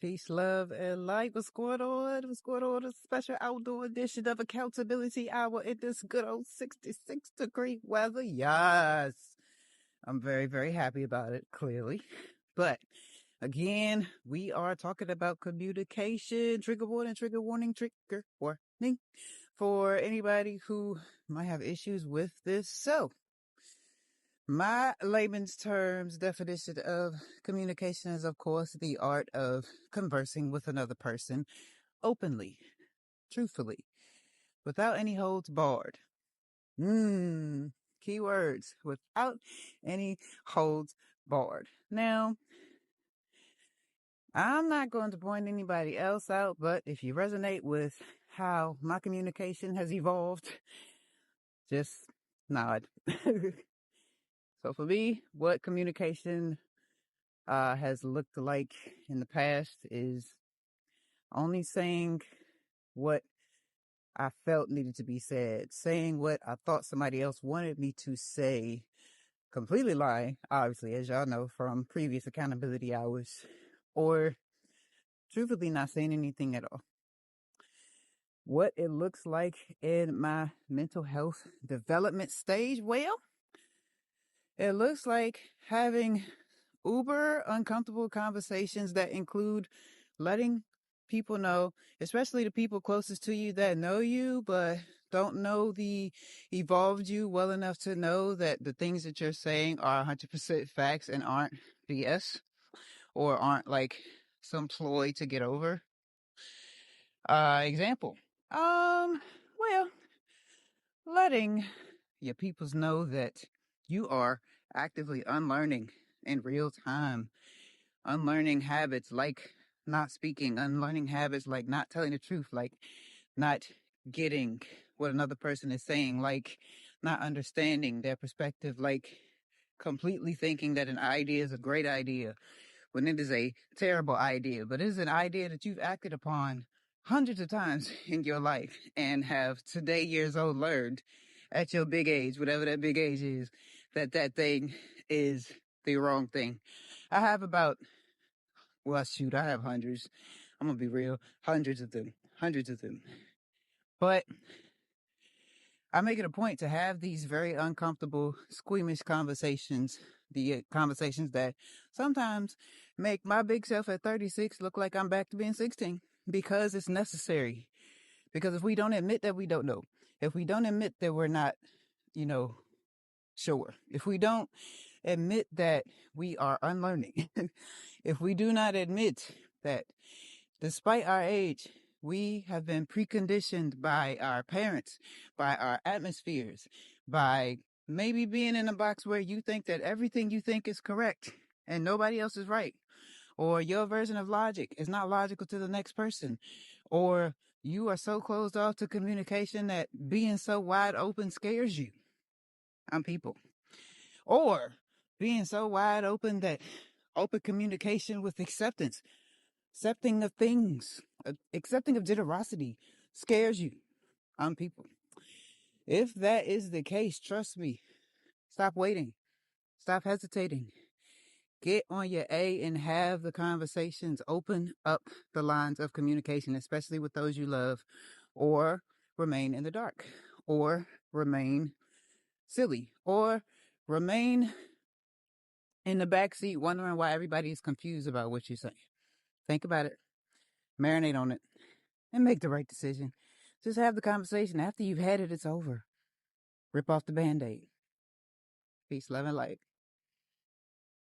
Peace, love, and light. What's going on? What's going on? A special outdoor edition of Accountability Hour in this good old 66-degree weather. Yes. I'm very, very happy about it, clearly. But again, we are talking about communication. Trigger warning, trigger warning, trigger warning for anybody who might have issues with this. So, my layman's terms definition of communication is, of course, the art of conversing with another person openly, truthfully, without any holds barred. Keywords, without any holds barred. Now, I'm not going to point anybody else out, but if you resonate with how my communication has evolved, just nod. So for me, what communication has looked like in the past is only saying what I felt needed to be said, saying what I thought somebody else wanted me to say, completely lying, obviously, as y'all know from previous accountability hours, or truthfully not saying anything at all. What it looks like in my mental health development stage, well, it looks like having uber uncomfortable conversations that include letting people know, especially the people closest to you that know you, but don't know the evolved you well enough to know that the things that you're saying are 100% facts and aren't BS or aren't like some ploy to get over. Example. Well, letting your peoples know that you are actively unlearning in real time, unlearning habits like not speaking, unlearning habits like not telling the truth, like not getting what another person is saying, like not understanding their perspective, like completely thinking that an idea is a great idea when it is a terrible idea, but it is an idea that you've acted upon hundreds of times in your life and have today years old learned at your big age, whatever that big age is, that thing is the wrong thing. I have about, well, shoot, I have hundreds. I'm going to be real. Hundreds of them. But I make it a point to have these very uncomfortable, squeamish conversations, the conversations that sometimes make my big self at 36 look like I'm back to being 16 because it's necessary. Because if we don't admit that we don't know, if we don't admit that we're not, sure, if we don't admit that we are unlearning, if we do not admit that despite our age, we have been preconditioned by our parents, by our atmospheres, by maybe being in a box where you think that everything you think is correct and nobody else is right, or your version of logic is not logical to the next person, or you are so closed off to communication that being so wide open scares you. I'm people. Or being so wide open that open communication with acceptance, accepting of things, accepting of generosity scares you. I'm people. If that is the case, trust me, stop waiting. Stop hesitating. Get on your A and have the conversations. Open up the lines of communication, especially with those you love, or remain in the dark, or remain silly, or remain in the backseat wondering why everybody is confused about what you say. Think about it, marinate on it, and make the right decision. Just have the conversation. After you've had it, it's over. Rip off the Band-Aid. Peace, love, and light.